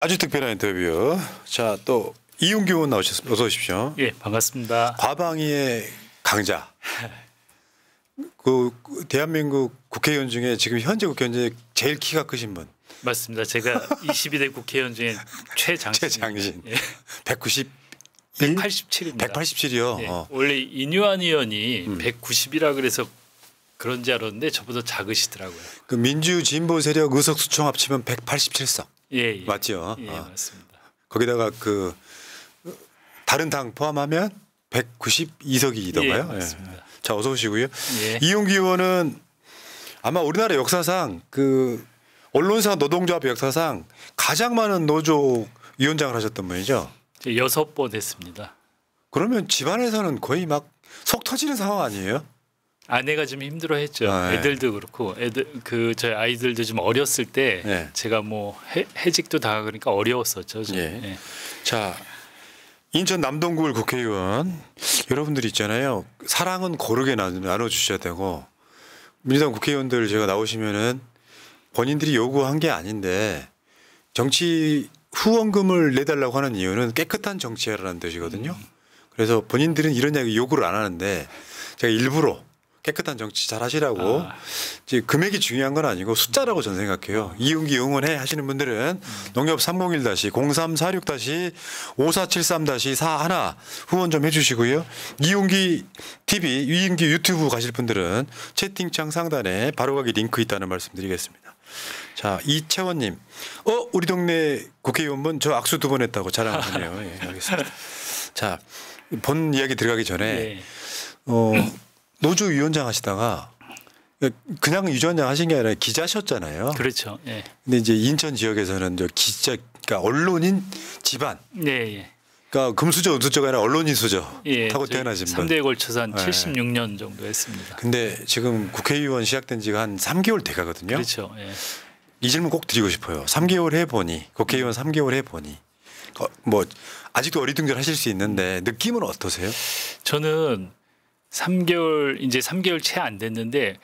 아주 특별한 인터뷰. 자, 또 이용규 의원 나오셨습니다. 어서 오십시오. 예, 반갑습니다. 과방위의 강자. 그 대한민국 국회의원 중에 지금 현재 국회의원 중에 제일 키가 크신 분. 맞습니다. 제가 22대 국회의원 중에 최장신. 최장신. 예. 190. 187입니다. 187이요. 예. 원래 인유한 의원이 190이라 그래서 그런지 알았는데 저보다 작으시더라고요. 그 민주 진보 세력 의석수총 합치면 187석. 예, 예. 맞죠? 예, 맞습니다. 거기다가 그 다른 당 포함하면 192석이던가요? 예, 맞습니다. 예. 자, 어서 오시고요. 예. 이용규 의원은 아마 우리나라 역사상 그 언론사 노동조합 역사상 가장 많은 노조 위원장을 하셨던 분이죠. 6번 했습니다. 그러면 집안에서는 거의 막 속 터지는 상황 아니에요? 아내가 좀 힘들어했죠. 아, 예. 애들도 그렇고 저희 아이들도 좀 어렸을 때 예. 제가 뭐 해직도 당하고 그러니까 어려웠었죠. 좀. 예. 예. 자, 인천 남동구 국회의원 여러분들 있잖아요. 사랑은 고르게 나눠주셔야 되고 민주당 국회의원들 제가 나오시면은 본인들이 요구한 게 아닌데 정치 후원금을 내달라고 하는 이유는 깨끗한 정치하라는 뜻이거든요. 그래서 본인들은 이런 이야기 요구를 안 하는데 제가 일부러 깨끗한 정치 잘 하시라고 이제 금액이 중요한 건 아니고 숫자라고 저는 생각해요. 이용기 응원해 하시는 분들은 농협 301-0346-5473-41 후원 좀 해주시고요. 이용기 TV, 이용기 유튜브 가실 분들은 채팅창 상단에 바로가기 링크 있다는 말씀드리겠습니다. 자, 이채원님, 우리 동네 국회의원분 저 악수 2번 했다고 자랑하네요. 예, 알겠습니다. 자, 본 이야기 들어가기 전에 예. 노조 위원장 하시다가 그냥 위원장 하신 게 아니라 기자셨잖아요. 그렇죠. 예. 근데 이제 인천 지역에서는 저 기자, 그러니까 언론인 집안, 네, 예. 그러니까 금수저, 은수저가 아니라 언론인 수저 예, 타고 태어나신 분. 3대에 걸쳐서 한 네. 76년 정도 했습니다. 근데 지금 국회의원 시작된 지가 한 3개월 돼 가거든요. 그렇죠. 예. 이 질문 꼭 드리고 싶어요. 3개월 해보니, 국회의원 3개월 해보니, 뭐 아직도 어리둥절하실 수 있는데 느낌은 어떠세요? 저는 3개월 이제 3개월 채 안 됐는데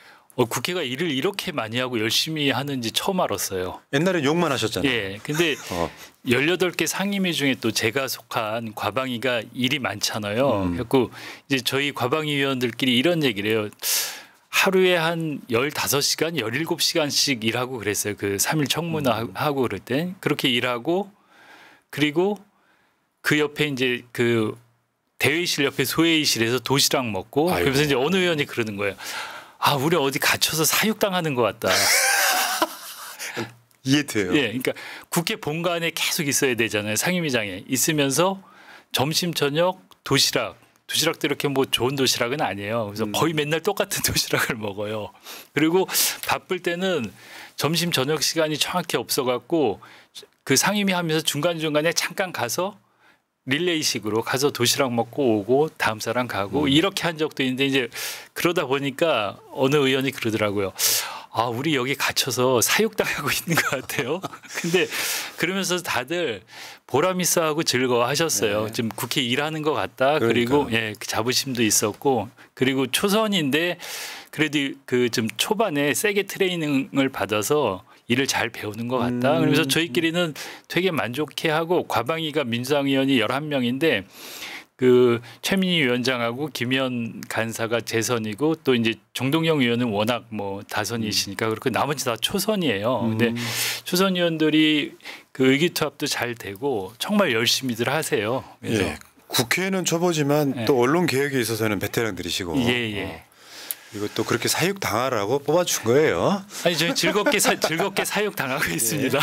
국회가 일을 이렇게 많이 하고 열심히 하는지 처음 알았어요. 옛날에 욕만 하셨잖아요. 예. 근데 18개 상임위 중에 또 제가 속한 과방위가 일이 많잖아요. 그래서 이제 저희 과방위 위원들끼리 이런 얘기를 해요. 하루에 한 15시간, 17시간씩 일하고 그랬어요. 그 3일 청문회하고 그럴 때. 그렇게 일하고 그리고 그 옆에 이제 그 대회의실 옆에 소회의실에서 도시락 먹고 아이고. 그래서 이제 어느 의원이 그러는 거예요. 아, 우리 어디 갇혀서 사육당하는 것 같다. 이해돼요. 예, 그러니까 국회 본관에 계속 있어야 되잖아요. 상임위장에 있으면서 점심 저녁 도시락도 이렇게 뭐 좋은 도시락은 아니에요. 그래서 거의 맨날 똑같은 도시락을 먹어요. 그리고 바쁠 때는 점심 저녁 시간이 정확히 없어갖고 그 상임위 하면서 중간중간에 잠깐 가서 릴레이식으로 가서 도시락 먹고 오고 다음 사람 가고 이렇게 한 적도 있는데 이제 그러다 보니까 어느 의원이 그러더라고요. 아, 우리 여기 갇혀서 사육당하고 있는 것 같아요. 근데 그러면서 다들 보람 있어하고 즐거워하셨어요. 네. 좀 국회 일하는 것 같다. 그리고 예, 그 자부심도 있었고 그리고 초선인데 그래도 그 좀 초반에 세게 트레이닝을 받아서 일을 잘 배우는 것 같다. 그러면서 저희끼리는 되게 만족해하고 과방위가 민주당 의원이 11명인데 그 최민희 위원장하고 김현 간사가 재선이고 또 이제 정동영 의원은 워낙 뭐 다선이시니까 그렇고 나머지 다 초선이에요. 근데 초선 의원들이 그 의기투합도 잘 되고 정말 열심히들 하세요. 그래서 예. 국회는 초보지만 예. 또 언론 개혁에 있어서는 베테랑들이시고 예. 이것도 그렇게 사육 당하라고 뽑아준 거예요. 아니 저희 즐겁게 사육 당하고 있습니다.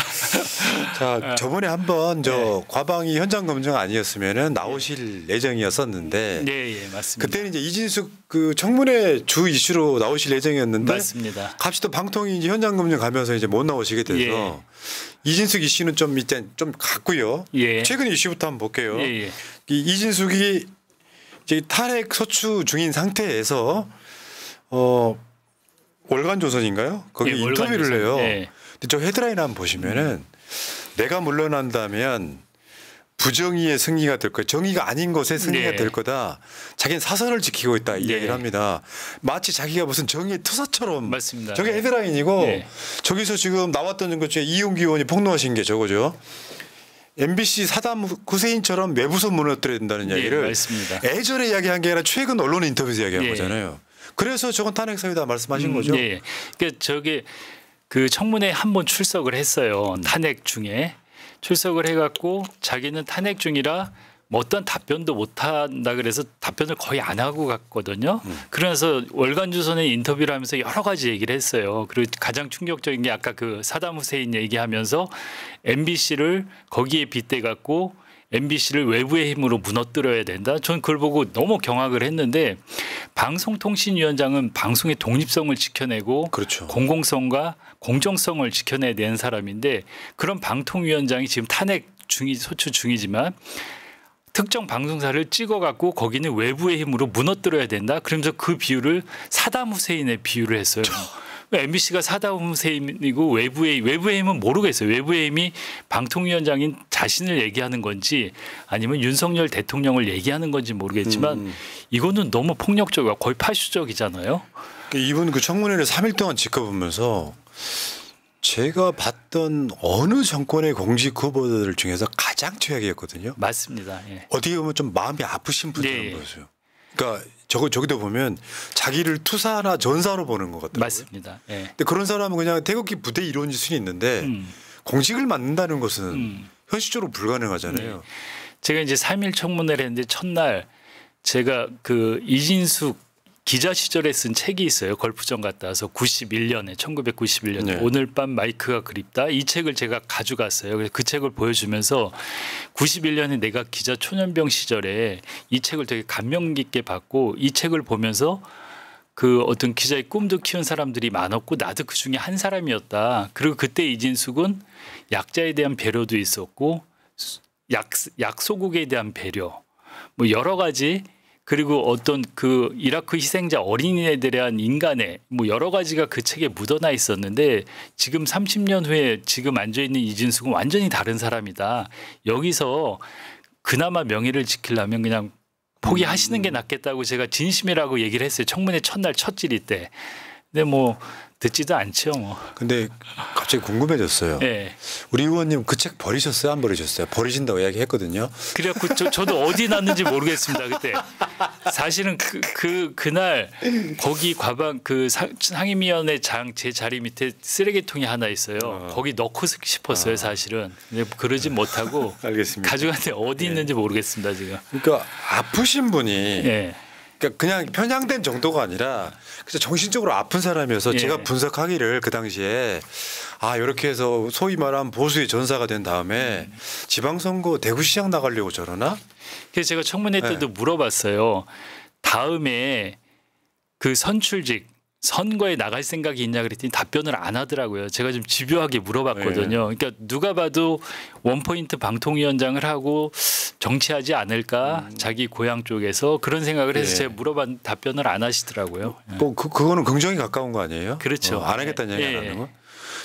자, 저번에 한번 과방위 현장 검증 아니었으면은 나오실 예정이었었는데 예, 맞습니다. 그때는 이제 이진숙 그 청문회 주 이슈로 나오실 예정이었는데 맞습니다. 갑자기 또 방통위 이제 현장 검증 가면서 이제 못 나오시게 돼서 이진숙 이슈는 좀 이제 좀 갔고요. 예. 최근 이슈부터 한번 볼게요. 예. 이 이진숙이 이제 탈핵 소추 중인 상태에서 월간조선인가요? 거기 예, 인터뷰를 월간조선. 해요. 예. 근데 저 헤드라인 한번 보시면은 내가 물러난다면 부정의의 승리가 될 거야. 정의가 아닌 것의 승리가 네. 될 거다. 자기는 사선을 지키고 있다. 이 네. 얘기를 합니다. 마치 자기가 무슨 정의의 투사처럼. 맞습니다. 저게 헤드라인이고 네. 저기서 지금 나왔던 것 중에 이용기 의원이 폭로하신 게 저거죠. MBC 사담 후세인처럼 외부서 무너뜨려야 된다는 예, 이야기를 맞습니다. 예전에 이야기한 게 아니라 최근 언론 인터뷰에서 이야기한 예. 거잖아요. 그래서 저건 탄핵 사유다 말씀하신 거죠. 예. 그러니까 저게 그 청문회 한 번 출석을 했어요. 탄핵 중에 출석을 해갖고 자기는 탄핵 중이라 뭐 어떤 답변도 못 한다 그래서 답변을 거의 안 하고 갔거든요. 그래서 월간조선에 인터뷰를 하면서 여러 가지 얘기를 했어요. 그리고 가장 충격적인 게 아까 그 사담 후세인 얘기하면서 MBC를 거기에 빗대 갖고 MBC를 외부의 힘으로 무너뜨려야 된다. 전 그걸 보고 너무 경악을 했는데 방송통신위원장은 방송의 독립성을 지켜내고 그렇죠. 공공성과 공정성을 지켜내야 되는 사람인데 그런 방통위원장이 지금 탄핵 중이 소추 중이지만 특정 방송사를 찍어갖고 거기는 외부의 힘으로 무너뜨려야 된다. 그러면서 그 비유를 사담 후세인의 비유를 했어요. MBC가 사담 후세인이고 외부의 힘은 모르겠어요. 외부의 힘이 방통위원장인 자신을 얘기하는 건지 아니면 윤석열 대통령을 얘기하는 건지 모르겠지만 이거는 너무 폭력적이고 거의 파쇼적이잖아요. 이분 그 청문회를 3일 동안 지켜보면서 제가 봤던 어느 정권의 공직 후보들 중에서 가장 최악이었거든요. 맞습니다. 예. 어떻게 보면 좀 마음이 아프신 분처럼 네. 보였어요. 그러니까 저기도 보면 자기를 투사나 전사로 보는 것 같더라고요. 맞습니다. 예. 근데 그런 사람은 그냥 태극기 부대 일원일 수는 있는데 공직을 맡는다는 것은 현실적으로 불가능하잖아요. 네. 제가 이제 3일 청문회를 했는데 첫날 제가 그 이진숙 기자 시절에 쓴 책이 있어요. 걸프전 갔다 와서 91년에 1991년에 네. 오늘 밤 마이크가 그립다. 이 책을 제가 가져갔어요. 그래서 그 책을 보여주면서 91년에 내가 기자 초년병 시절에 이 책을 되게 감명 깊게 봤고 이 책을 보면서 그 어떤 기자의 꿈도 키운 사람들이 많았고 나도 그 중에 한 사람이었다. 그리고 그때 이진숙은 약자에 대한 배려도 있었고 약소국에 대한 배려 뭐 여러 가지 그리고 어떤 그 이라크 희생자 어린이들에 대한 인간의 뭐 여러 가지가 그 책에 묻어나 있었는데 지금 30년 후에 지금 앉아있는 이진숙은 완전히 다른 사람이다. 여기서 그나마 명예를 지키려면 그냥 포기하시는 게 낫겠다고 제가 진심이라고 얘기를 했어요. 청문회 첫날 첫 질의 때. 근데 뭐 듣지도 않죠. 뭐. 근데 갑자기 궁금해졌어요. 네. 우리 의원님 그 책 버리셨어요? 안 버리셨어요? 버리신다고 이야기했거든요. 그래갖고 저도 어디 놨는지 모르겠습니다. 그때 사실은 그날 거기 과방 그 상임위원회 장 제 자리 밑에 쓰레기통이 하나 있어요. 거기 넣고 싶었어요. 사실은. 근데 그러진 못하고 알겠습니다. 가져갔는데 어디 있는지 모르겠습니다. 지금. 그러니까 아프신 분이 예. 그러니까 그냥 편향된 정도가 아니라 진짜 정신적으로 아픈 사람이어서 예. 제가 분석하기를 그 당시에 아 이렇게 해서 소위 말하면 보수의 전사가 된 다음에 지방선거 대구시장 나가려고 저러나? 그래서 제가 청문회 때도 물어봤어요. 다음에 그 선출직 선거에 나갈 생각이 있냐 그랬더니 답변을 안 하더라고요. 제가 좀 집요하게 물어봤거든요. 그러니까 누가 봐도 원포인트 방통위원장을 하고 정치하지 않을까 자기 고향 쪽에서 그런 생각을 해서 제가 물어봤는데 답변을 안 하시더라고요. 뭐 그거는 긍정이 가까운 거 아니에요? 그렇죠. 안 하겠다는 예. 얘기 안 하는 거.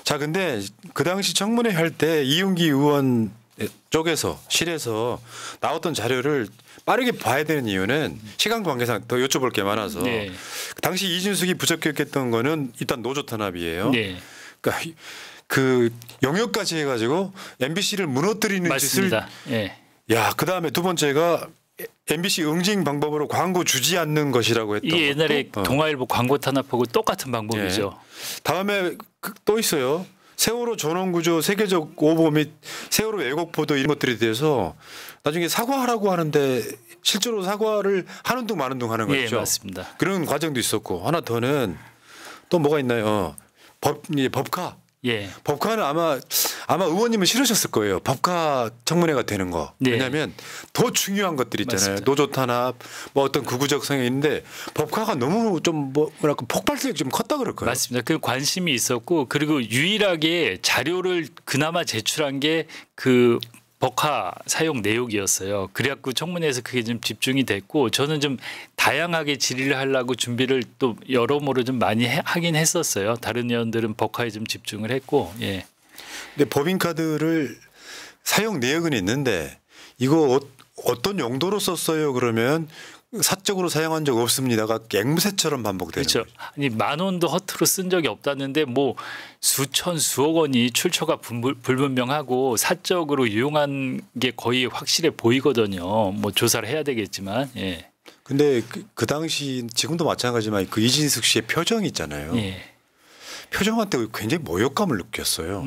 자, 근데 그 당시 청문회 할 때 이윤기 의원 쪽에서 실에서 나왔던 자료를 빠르게 봐야 되는 이유는 시간 관계상 더 여쭤볼 게 많아서 네. 당시 이준석이 부적격했던 거는 일단 노조 탄압이에요. 네. 그러니까 그 영역까지 해가지고 MBC를 무너뜨리는 맞습니다. 예. 짓을 야, 그 다음에 두 번째가 MBC 응징 방법으로 광고 주지 않는 것이라고 했던 이게 옛날에 것도. 동아일보 광고 탄압하고 똑같은 방법이죠. 다음에 또 있어요. 세월호 전원구조 세계적 오보 및 세월호 왜곡 보도 이런 것들에 대해서 나중에 사과하라고 하는데 실제로 사과를 하는 둥 마는 둥 하는 예, 거죠. 맞습니다. 그런 과정도 있었고 하나 더는 또 뭐가 있나요? 법카. 예. 법카는 아마 의원님은 싫으셨을 거예요. 법카 청문회가 되는 거. 네. 왜냐하면 더 중요한 것들 있잖아요. 맞습니다. 노조 탄압, 뭐 어떤 극우적 성향이 있는데 법카가 너무 좀 뭐랄까 폭발력이 좀 컸다 그럴 거예요. 맞습니다. 그 관심이 있었고 그리고 유일하게 자료를 그나마 제출한 게 그 법카 사용 내역이었어요. 그래갖고 청문회에서 그게 좀 집중이 됐고 저는 좀 다양하게 질의를 하려고 준비를 또 여러모로 좀 많이 하긴 했었어요. 다른 의원들은 법카에 좀 집중을 했고. 예. 근데 법인카드를 사용 내역은 있는데 이거 어떤 용도로 썼어요? 그러면 사적으로 사용한 적 없습니다가 앵무새처럼 반복되는 그렇죠. 거죠. 아니 10,000원도 허투루 쓴 적이 없다는데 뭐 수천 수억 원이 출처가 불분명하고 사적으로 이용한 게 거의 확실해 보이거든요. 뭐 조사를 해야 되겠지만. 예. 근데 그 당시 지금도 마찬가지지만 그 이진숙 씨의 표정 있잖아요. 예. 표정한테 굉장히 모욕감을 느꼈어요.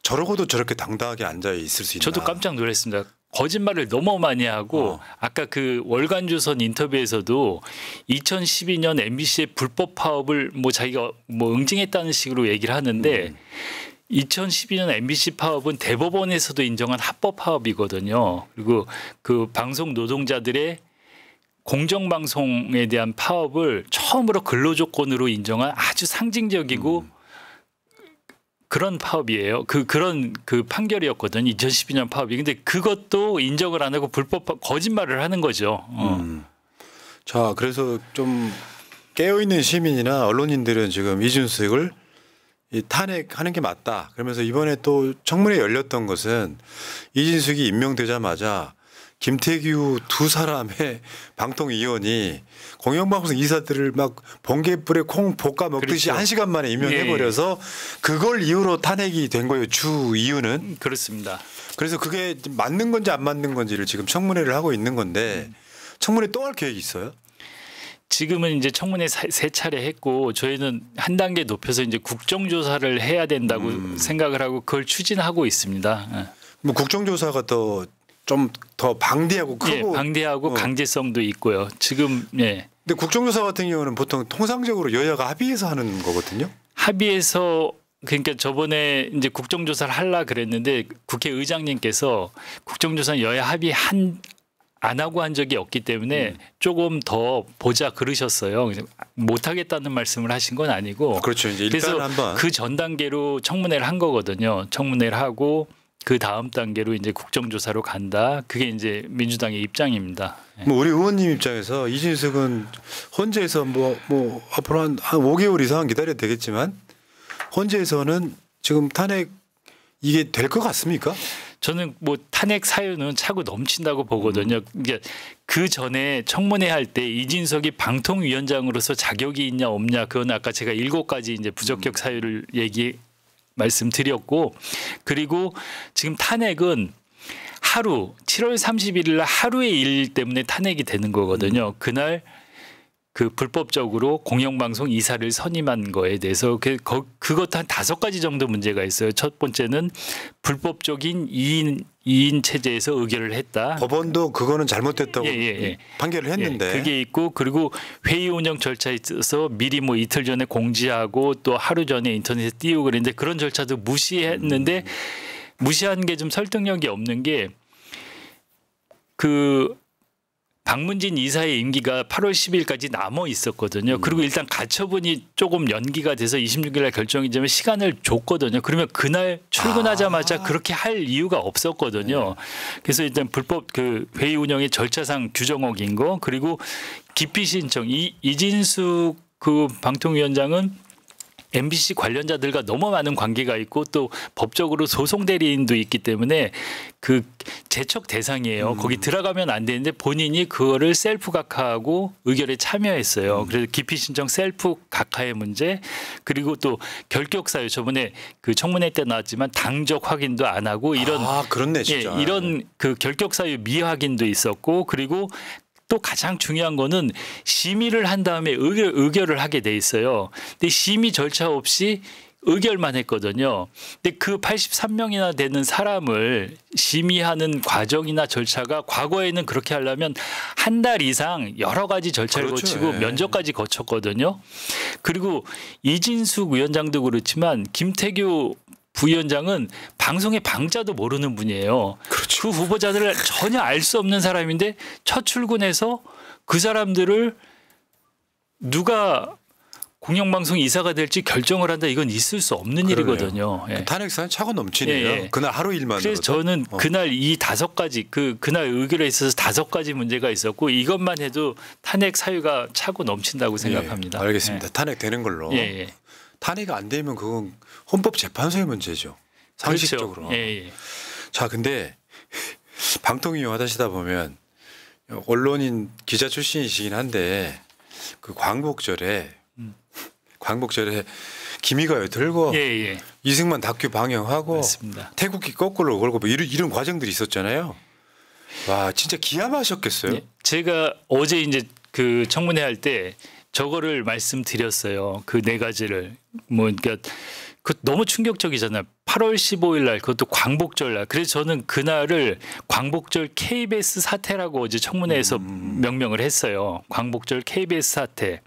저러고도 저렇게 당당하게 앉아 있을 수 있나. 저도 깜짝 놀랐습니다. 거짓말을 너무 많이 하고 아까 그 월간조선 인터뷰에서도 2012년 MBC의 불법 파업을 뭐 자기가 뭐 응징했다는 식으로 얘기를 하는데 2012년 MBC 파업은 대법원에서도 인정한 합법 파업이거든요. 그리고 그 방송 노동자들의 공정방송에 대한 파업을 처음으로 근로조건으로 인정한 아주 상징적이고 그런 파업이에요. 그런 판결이었거든요. 2012년 파업이. 근데 그것도 인정을 안 하고 불법 거짓말을 하는 거죠. 자, 그래서 좀 깨어있는 시민이나 언론인들은 지금 이준석을 탄핵하는 게 맞다. 그러면서 이번에 또 청문회 열렸던 것은 이준석이 임명되자마자 김태규 두 사람의 방통위원이 공영방송 이사들을 막 번개불에 콩 볶아 먹듯이 그렇죠. 1시간 만에 임명해버려서 그걸 이유로 탄핵이 된 거예요. 주 이유는. 그렇습니다. 그래서 그게 맞는 건지 안 맞는 건지를 지금 청문회를 하고 있는 건데 청문회 또 할 계획이 있어요? 지금은 이제 청문회 세 차례 했고 저희는 한 단계 높여서 이제 국정조사를 해야 된다고 생각을 하고 그걸 추진하고 있습니다. 뭐 국정조사가 좀 더 방대하고 크고 예, 방대하고 강제성도 있고요. 지금 예. 근데 국정조사 같은 경우는 보통 통상적으로 여야가 합의해서 하는 거거든요. 합의해서 그러니까 저번에 이제 국정조사를 하려 그랬는데 국회의장님께서 국정조사는 여야 합의 안 하고 한 적이 없기 때문에 조금 더 보자 그러셨어요. 못 하겠다는 말씀을 하신 건 아니고. 그렇죠. 이제 일단 그래서 한번 그 전 단계로 청문회를 한 거거든요. 청문회를 하고 그 다음 단계로 이제 국정조사로 간다. 그게 이제 민주당의 입장입니다. 뭐 우리 의원님 입장에서 이준석은 헌재에서 뭐 앞으로 한 5개월 이상 기다려야 되겠지만 헌재에서는 지금 탄핵 이게 될 것 같습니까? 저는 뭐 탄핵 사유는 차고 넘친다고 보거든요. 이게 그 전에 청문회 할 때 이진석이 방통위원장으로서 자격이 있냐 없냐 그건 아까 제가 7가지 이제 부적격 사유를 말씀드렸고 그리고 지금 탄핵은 하루 7월 31일 날 하루의 일 때문에 탄핵이 되는 거거든요. 그날 그 불법적으로 공영방송 이사를 선임한 거에 대해서 그것도 한 5가지 정도 문제가 있어요. 첫 번째는 불법적인 2인 체제에서 의결을 했다. 법원도 그거는 잘못됐다고 예. 판결을 했는데 예, 그게 있고 그리고 회의 운영 절차에 있어서 미리 뭐 이틀 전에 공지하고 또 하루 전에 인터넷에 띄우고 그랬는데 그런 절차도 무시했는데 무시한 게 좀 설득력이 없는 게 그 박문진 이사의 임기가 8월 10일까지 남아 있었거든요. 그리고 일단 가처분이 조금 연기가 돼서 26일 날 결정이지만 시간을 줬거든요. 그러면 그날 출근하자마자 그렇게 할 이유가 없었거든요. 그래서 일단 불법 그 회의 운영의 절차상 규정 어긴 거 그리고 기피 신청 이진숙 그 방통위원장은 MBC 관련자들과 너무 많은 관계가 있고 또 법적으로 소송 대리인도 있기 때문에 그 제척 대상이에요. 거기 들어가면 안 되는데 본인이 그거를 셀프 각하하고 의결에 참여했어요. 그래서 기피 신청 셀프 각하의 문제 그리고 또 결격 사유 저번에 그 청문회 때 나왔지만 당적 확인도 안 하고 이런 그렇네 진짜. 예, 이런 그 결격 사유 미확인도 있었고 그리고 또 가장 중요한 거는 심의를 한 다음에 의결을 하게 돼 있어요. 근데 심의 절차 없이 의결만 했거든요. 근데 그 83명이나 되는 사람을 심의하는 과정이나 절차가 과거에는 그렇게 하려면 한 달 이상 여러 가지 절차를 그렇죠. 거치고 면접까지 거쳤거든요. 그리고 이진숙 위원장도 그렇지만 김태규 부위원장은 방송의 방자도 모르는 분이에요. 그렇죠. 그 후보자들을 전혀 알 수 없는 사람인데 첫 출근해서 그 사람들을 누가 공영방송 이사가 될지 결정을 한다. 이건 있을 수 없는 일이거든요. 예. 탄핵사는 차고 넘치네요. 예. 그날 하루 일만. 그래서 저는 그날 이 5가지 그날 의결에 있어서 5가지 문제가 있었고 이것만 해도 탄핵 사유가 차고 넘친다고 생각합니다. 알겠습니다. 탄핵되는 걸로. 예. 탄핵이 안 되면 그건 헌법재판소의 문제죠. 상식적으로. 그렇죠. 예. 자, 근데 방통위원 하시다 보면 언론인 기자 출신이시긴 한데 그 광복절에 기미가요 들고 예. 이승만 다큐 방영하고 맞습니다. 태국기 거꾸로 걸고 뭐 이런 과정들이 있었잖아요. 와 진짜 기함하셨겠어요. 예. 제가 어제 이제 그 청문회 할 때 저거를 말씀드렸어요. 그 네 가지를 뭐 그러니까 그 너무 충격적이잖아요. 8월 15일 날 그것도 광복절 날. 그래서 저는 그날을 광복절 KBS 사태라고 어제 청문회에서 명명을 했어요. 광복절 KBS 사태.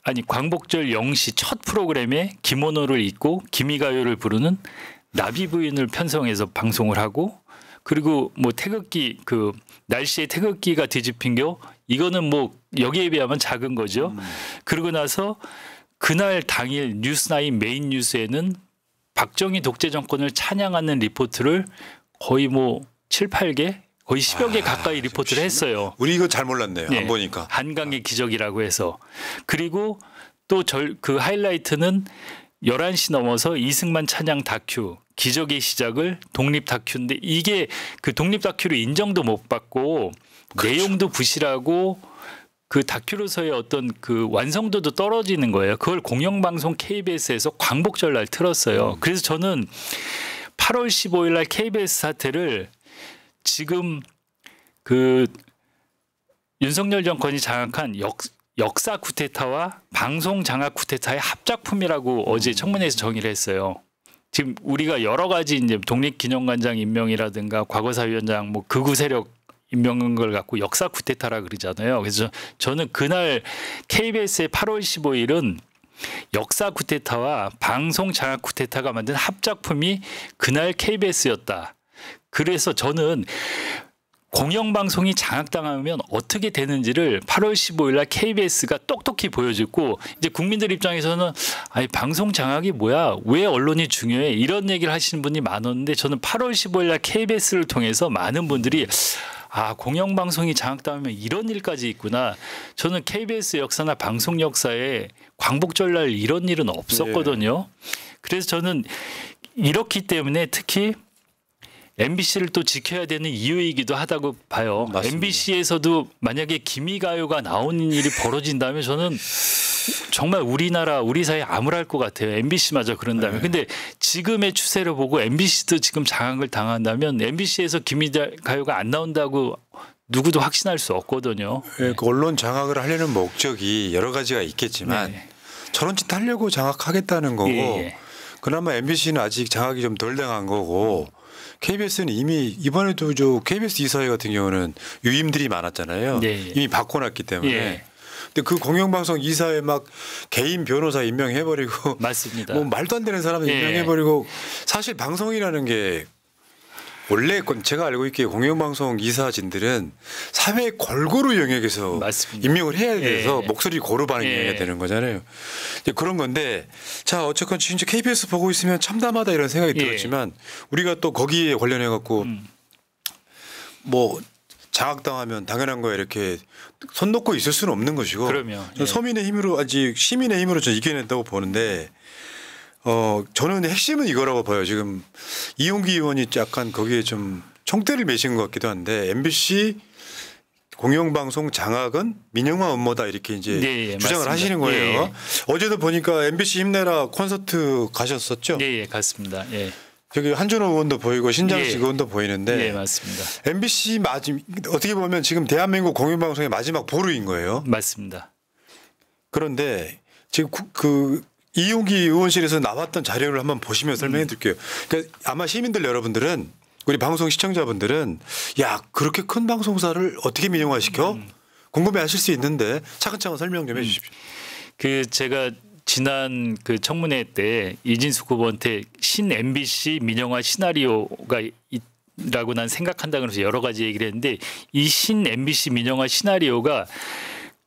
아니 광복절 0시 첫 프로그램에 기모노를 입고 기미가요를 부르는 나비 부인을 편성해서 방송을 하고 그리고 뭐 태극기 그 날씨에 태극기가 뒤집힌 겨 이거는 뭐 여기에 비하면 작은 거죠. 그러고 나서 그날 당일 뉴스나인 메인 뉴스에는 박정희 독재 정권을 찬양하는 리포트를 거의 뭐 7, 8개 거의 10여 개 가까이 리포트를 했어요. 우리 이거 잘 몰랐네요. 안 보니까. 한강의 기적이라고 해서. 그리고 또 그 하이라이트는 11시 넘어서 이승만 찬양 다큐 기적의 시작을 독립 다큐인데 이게 그 독립 다큐로 인정도 못 받고 그렇죠. 내용도 부실하고 그 다큐로서의 어떤 그 완성도도 떨어지는 거예요. 그걸 공영방송 KBS에서 광복절 날 틀었어요. 그래서 저는 8월 15일 날 KBS 사태를 지금 그 윤석열 정권이 장악한 역사 쿠데타와 방송 장악 쿠데타의 합작품이라고 어제 청문회에서 정의를 했어요. 지금 우리가 여러 가지 이제 독립기념관장 임명이라든가 과거사위원장 뭐 극우 세력 임명한 걸 갖고 역사 쿠데타라 그러잖아요. 그래서 저는 그날 KBS의 8월 15일은 역사 쿠데타와 방송 장악 쿠데타가 만든 합작품이 그날 KBS였다. 그래서 저는 공영방송이 장악당하면 어떻게 되는지를 8월 15일 날 KBS가 똑똑히 보여줬고 이제 국민들 입장에서는 아니 방송 장악이 뭐야? 왜 언론이 중요해? 이런 얘기를 하시는 분이 많았는데 저는 8월 15일 날 KBS를 통해서 많은 분들이 아 공영방송이 장악당하면 이런 일까지 있구나. 저는 KBS 역사나 방송 역사에 광복절날 이런 일은 없었거든요. 그래서 저는 이렇기 때문에 특히 MBC를 또 지켜야 되는 이유이기도 하다고 봐요. 맞습니다. MBC에서도 만약에 기미가요가 나오는 일이 벌어진다면 저는 정말 우리나라 우리 사회 암울할 것 같아요. MBC마저 그런다면. 근데 지금의 추세를 보고 MBC도 지금 장악을 당한다면 MBC에서 기미가요가 안 나온다고 누구도 확신할 수 없거든요. 그 언론 장악을 하려는 목적이 여러 가지가 있겠지만 저런 짓 하려고 장악하겠다는 거고 그나마 MBC는 아직 장악이 좀 덜 당한 거고 KBS는 이미 이번에도 저 KBS 이사회 같은 경우는 유임들이 많았잖아요. 이미 바꿔놨기 때문에. 근데 그 공영방송 이사회 막 개인 변호사 임명해버리고 맞습니다. 뭐 말도 안 되는 사람을 임명해버리고 사실 방송이라는 게 원래 제가 알고 있기에 공영방송 이사진들은 사회 골고루 영역에서 맞습니다. 임명을 해야 돼서 목소리 고루 반영해야 되는 거잖아요. 그런 건데 자 어쨌건 진짜 KBS 보고 있으면 참담하다 이런 생각이 들었지만 우리가 또 거기에 관련해 갖고 뭐 장악당하면 당연한 거에 이렇게 손 놓고 있을 수는 없는 것이고 그럼요. 서민의 힘으로 아직 시민의 힘으로 저 이겨낸다고 보는데 저는 핵심은 이거라고 봐요. 지금 이용기 의원이 약간 거기에 좀 총대를 매신 것 같기도 한데 MBC 공영방송 장악은 민영화 음모다 이렇게 이제 주장을 맞습니다. 하시는 거예요. 어제도 보니까 MBC 힘내라 콘서트 가셨었죠? 네, 갔습니다. 저기 한준호 의원도 보이고 신장식 의원도 보이는데 네, 맞습니다. MBC 어떻게 보면 지금 대한민국 공영방송의 마지막 보루인 거예요. 맞습니다. 그런데 지금 이용기 의원실에서 나왔던 자료를 한번 보시면 설명해 드릴게요. 그러니까 아마 시민들 여러분들은 우리 방송 시청자분들은 야 그렇게 큰 방송사를 어떻게 민영화시켜? 궁금해하실 수 있는데 차근차근 설명 좀 해주십시오. 그 제가 지난 그 청문회 때 이진숙 후보한테 신 MBC 민영화 시나리오가 있라고 난 생각한다 그래서 여러 가지 얘기를 했는데 이 신 MBC 민영화 시나리오가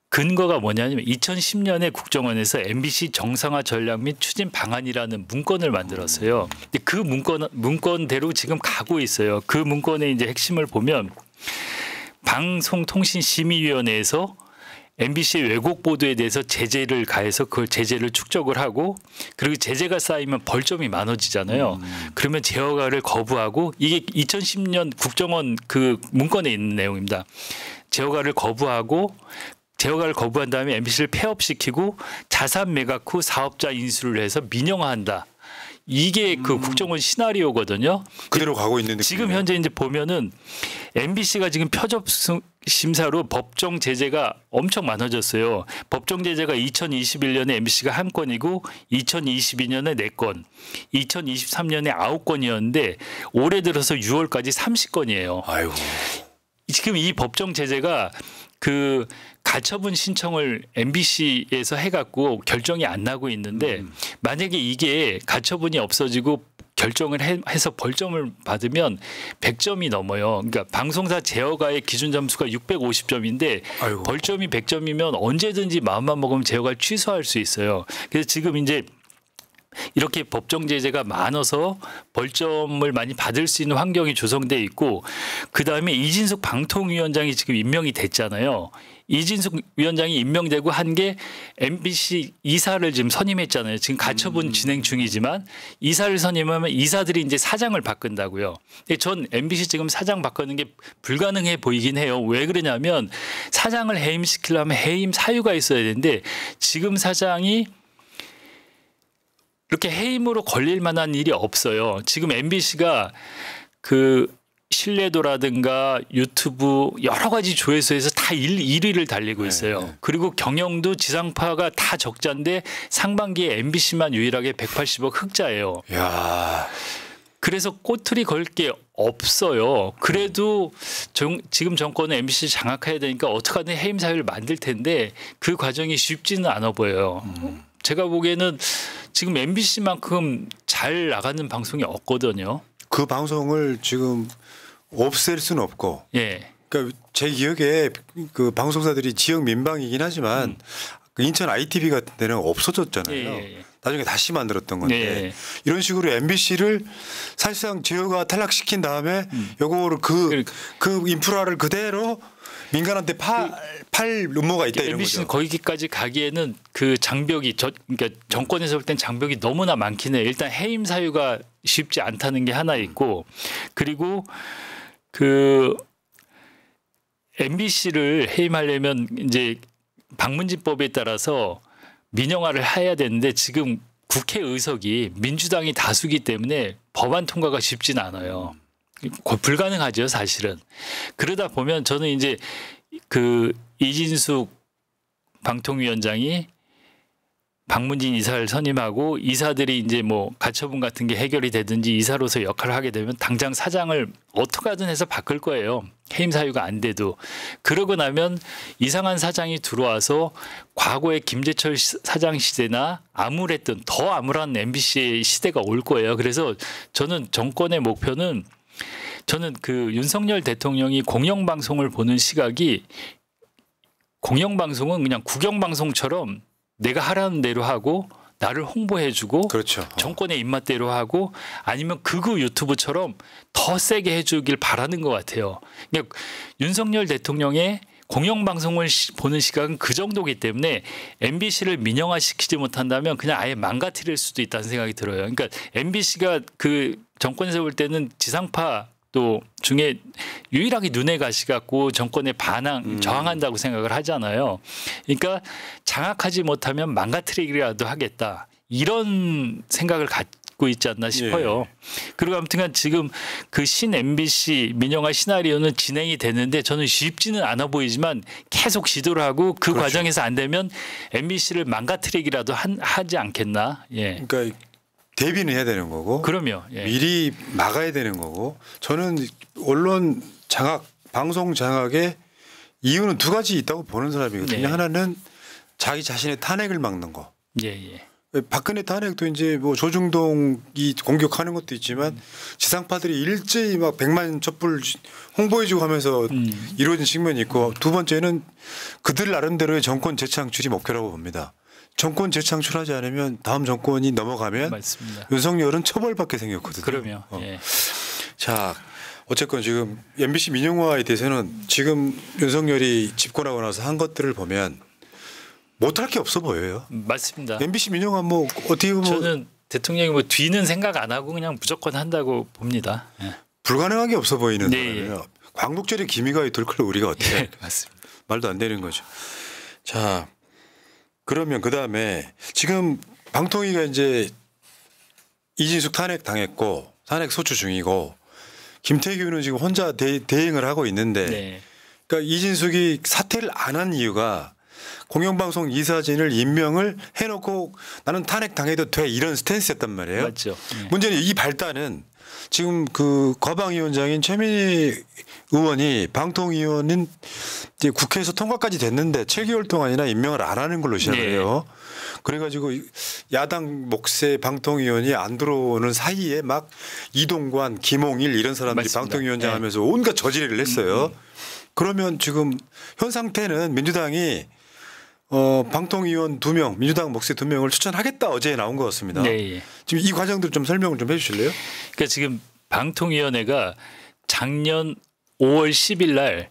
근거가 뭐냐면 2010년에 국정원에서 MBC 정상화 전략 및 추진 방안이라는 문건을 만들었어요. 근데 그 문건대로 지금 가고 있어요. 그 문건의 이제 핵심을 보면 방송통신심의위원회에서 MBC의 왜곡 보도에 대해서 제재를 가해서 그걸 제재를 축적을 하고 그리고 제재가 쌓이면 벌점이 많아지잖아요. 그러면 제어가를 거부하고 이게 2010년 국정원 그 문건에 있는 내용입니다. 제어가를 거부하고 제어가를 거부한 다음에 MBC를 폐업시키고 자산 매각 후 사업자 인수를 해서 민영화한다. 이게 그 국정원 시나리오거든요. 그대로 가고 있는 지금 느낌이네요. 현재 이제 보면은 MBC가 지금 표적 심사로 법정 제재가 엄청 많아졌어요. 법정 제재가 2021년에 MBC가 1건이고 2022년에 4건, 2023년에 9건이었는데 올해 들어서 6월까지 30건이에요. 아이고. 지금 이 법정 제재가 그 가처분 신청을 MBC에서 해갖고 결정이 안 나고 있는데 만약에 이게 가처분이 없어지고 결정을 해서 벌점을 받으면 100점이 넘어요. 그러니까 방송사 제어가의 기준 점수가 650점인데 아이고. 벌점이 100점이면 언제든지 마음만 먹으면 제어가를 취소할 수 있어요. 그래서 지금 이제 이렇게 법정 제재가 많아서 벌점을 많이 받을 수 있는 환경이 조성돼 있고 그다음에 이진숙 방통위원장이 지금 임명이 됐잖아요. 이진숙 위원장이 임명되고 한 게 MBC 이사를 지금 선임했잖아요. 지금 가처분 진행 중이지만 이사를 선임하면 이사들이 이제 사장을 바꾼다고요. 근데 전 MBC 지금 사장 바꾸는 게 불가능해 보이긴 해요. 왜 그러냐면 사장을 해임시키려면 해임 사유가 있어야 되는데 지금 사장이 이렇게 해임으로 걸릴 만한 일이 없어요. 지금 MBC가 그 신뢰도라든가 유튜브 여러 가지 조회수에서 다 1위를 달리고 있어요. 네. 그리고 경영도 지상파가 다 적자인데 상반기에 MBC만 유일하게 180억 흑자예요. 야. 그래서 꼬투리 걸 게 없어요. 그래도 지금 정권은 MBC 장악해야 되니까 어떻게든 해임 사유를 만들 텐데 그 과정이 쉽지는 않아 보여요. 제가 보기에는 지금 MBC만큼 잘 나가는 방송이 없거든요. 그 방송을 지금 없앨 수는 없고. 예. 그러니까 제 기억에 그 방송사들이 지역 민방이긴 하지만 그 인천 ITV 같은 데는 없어졌잖아요. 예. 나중에 다시 만들었던 건데 예. 이런 식으로 MBC를 사실상 제어가 탈락시킨 다음에 요거를 그 인프라를 그대로 민간한테 팔 음모가 있다 이런 MBC는 거죠. 거기까지 가기에는 그 장벽이 그러니까 정권에서 볼 땐 장벽이 너무나 많긴 해요. 일단 해임 사유가 쉽지 않다는 게 하나 있고 그리고 그 MBC를 해임하려면 이제 방문진법에 따라서 민영화를 해야 되는데 지금 국회 의석이 민주당이 다수기 때문에 법안 통과가 쉽진 않아요. 불가능하죠, 사실은. 그러다 보면 저는 이제 그 이진숙 방통위원장이 방문진 이사를 선임하고 이사들이 이제 뭐 가처분 같은 게 해결이 되든지 이사로서 역할을 하게 되면 당장 사장을 어떻게든 해서 바꿀 거예요. 해임 사유가 안 돼도. 그러고 나면 이상한 사장이 들어와서 과거의 김재철 사장 시대나 암울했던 더 암울한 MBC의 시대가 올 거예요. 그래서 저는 정권의 목표는 저는 그 윤석열 대통령이 공영방송을 보는 시각이 공영방송은 그냥 국영방송처럼 내가 하라는 대로 하고 나를 홍보해주고 그렇죠. 정권의 입맛대로 하고 아니면 극우 유튜브처럼 더 세게 해주길 바라는 것 같아요. 그러니까 윤석열 대통령의 공영방송을 보는 시각은 그 정도기 때문에 MBC를 민영화시키지 못한다면 그냥 아예 망가뜨릴 수도 있다는 생각이 들어요. 그러니까 MBC가 그 정권에서 볼 때는 지상파 또 중에 유일하게 눈에 가시 갖고 정권에 저항한다고 생각을 하잖아요. 그러니까 장악하지 못하면 망가뜨리기라도 하겠다. 이런 생각을 갖고 있지 않나 싶어요. 예. 그리고 아무튼간 지금 그 신 MBC 민영화 시나리오는 진행이 되는데 저는 쉽지는 않아 보이지만 계속 시도를 하고 그 그렇죠. 과정에서 안 되면 MBC를 망가뜨리기라도 하지 않겠나. 예. 그러니까 대비는 해야 되는 거고. 그럼요. 예. 미리 막아야 되는 거고. 저는 언론 장악, 방송 장악의 이유는 두 가지 있다고 보는 사람이거든요. 네. 하나는 자기 자신의 탄핵을 막는 거. 예, 예. 박근혜 탄핵도 이제 뭐 조중동이 공격하는 것도 있지만 지상파들이 일제히 막 100만 촛불 홍보해주고 하면서 이루어진 측면이 있고 두 번째는 그들 나름대로의 정권 재창출이 목표라고 봅니다. 정권 재창출하지 않으면 다음 정권이 넘어가면 맞습니다. 윤석열은 처벌받게 생겼거든요. 그러면 예. 자, 어쨌건 지금 MBC 민영화에 대해서는 지금 윤석열이 집권하고 나서 한 것들을 보면 못할 게 없어 보여요. 맞습니다. MBC 민영화 뭐 어떻게 보면 저는 대통령이 뭐 뒤는 생각 안 하고 그냥 무조건 한다고 봅니다. 예. 불가능한 게 없어 보이는 네. 거예요. 광복절에 기미가 돌 걸 우리가 어떻게 예, 맞습니다. 말도 안 되는 거죠. 자, 그러면 그 다음에 지금 방통위가 이제 이진숙 탄핵 당했고 탄핵 소추 중이고 김태규는 지금 혼자 대행을 하고 있는데 네. 그러니까 이진숙이 사퇴를 안 한 이유가 공영방송 이사진을 임명을 해놓고 나는 탄핵 당해도 돼 이런 스탠스였단 말이에요. 맞죠. 예. 문제는 이 발단은 지금 그 과방위원장인 최민희 의원이 방통위원은 이제 국회에서 통과까지 됐는데 7개월 동안이나 임명을 안 하는 걸로 시작을 네. 해요. 그래가지고 야당 목세 방통위원이 안 들어오는 사이에 막 이동관, 김홍일 이런 사람들이 맞습니다. 방통위원장 네. 하면서 온갖 저지를 했어요. 그러면 지금 현 상태는 민주당이 방통위원 2명, 민주당 목세 2명을 추천하겠다 어제 나온 것 같습니다. 네. 지금 이 과정들 좀 설명을 좀 해주실래요? 그러니까 지금 방통위원회가 작년 5월 10일 날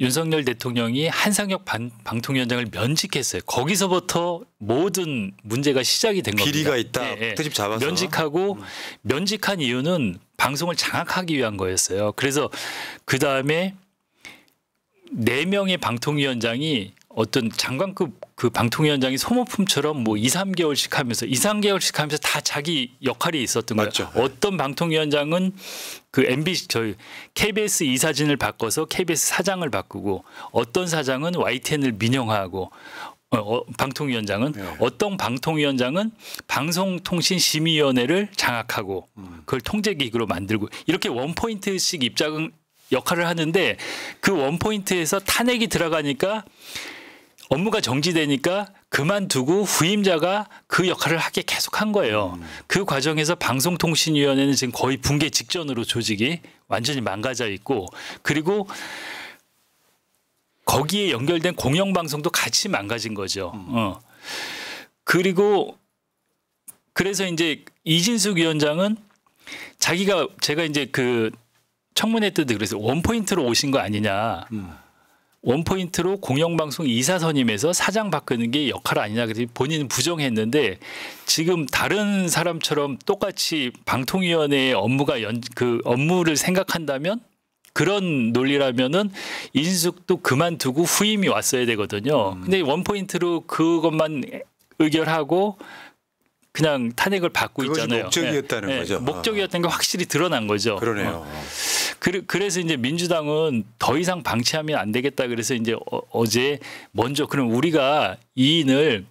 윤석열 대통령이 한상혁 방통위원장을 면직했어요. 거기서부터 모든 문제가 시작이 된 겁니다. 비리가 있다. 트집 잡아서. 면직하고 면직한 이유는 방송을 장악하기 위한 거였어요. 그래서 그 다음에 4명의 방통위원장이 어떤 장관급 그 방통위원장이 소모품처럼 뭐 2, 3개월씩 하면서 다 자기 역할이 있었던 거예요. 맞죠. 어떤 방통위원장은 그 MBC 저희 KBS 이사진을 바꿔서 KBS 사장을 바꾸고 어떤 사장은 YTN을 민영화하고 방통위원장은 네. 어떤 방통위원장은 방송통신심의위원회를 장악하고 그걸 통제기구로 만들고 이렇게 원포인트씩 역할을 하는데 그 원포인트에서 탄핵이 들어가니까 업무가 정지되니까 그만두고 후임자가 그 역할을 하게 계속 한 거예요. 그 과정에서 방송통신위원회는 지금 거의 붕괴 직전으로 조직이 완전히 망가져 있고 그리고 거기에 연결된 공영방송도 같이 망가진 거죠. 그리고 그래서 이제 이진숙 위원장은 제가 이제 그 청문회 때도 그래서 원포인트로 오신 거 아니냐. 원포인트로 공영방송 이사 선임해서 사장 바꾸는 게 역할 아니냐. 그래서 본인은 부정했는데 지금 다른 사람처럼 똑같이 방통위원회의 그 업무를 생각한다면 그런 논리라면은 이진숙도 그만두고 후임이 왔어야 되거든요. 근데 원포인트로 그것만 의결하고 그냥 탄핵을 받고 그것이 있잖아요. 목적이었다는 거죠. 목적이었다는 게 확실히 드러난 거죠. 그러네요. 그래서 이제 민주당은 더 이상 방치하면 안 되겠다. 그래서 이제 어제 먼저 그럼 우리가 이인을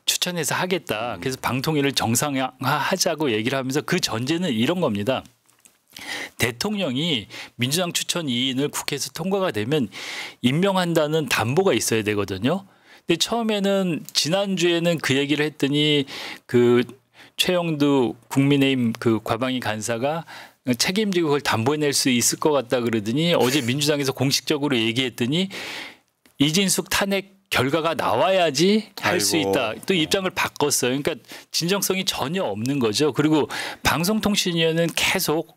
추천해서 하겠다. 그래서 방통위를 정상화하자고 얘기를 하면서 그 전제는 이런 겁니다. 대통령이 민주당 추천 2인을 국회에서 통과가 되면 임명한다는 담보가 있어야 되거든요. 근데 처음에는 지난주에는 그 얘기를 했더니 그 최영두 국민의힘 그 과방위 간사가 책임지고 그걸 담보해낼 수 있을 것 같다 그러더니 어제 민주당에서 공식적으로 얘기했더니 이진숙 탄핵 결과가 나와야지 할 수 있다. 또 입장을 바꿨어요. 그러니까 진정성이 전혀 없는 거죠. 그리고 방송통신위원회는 계속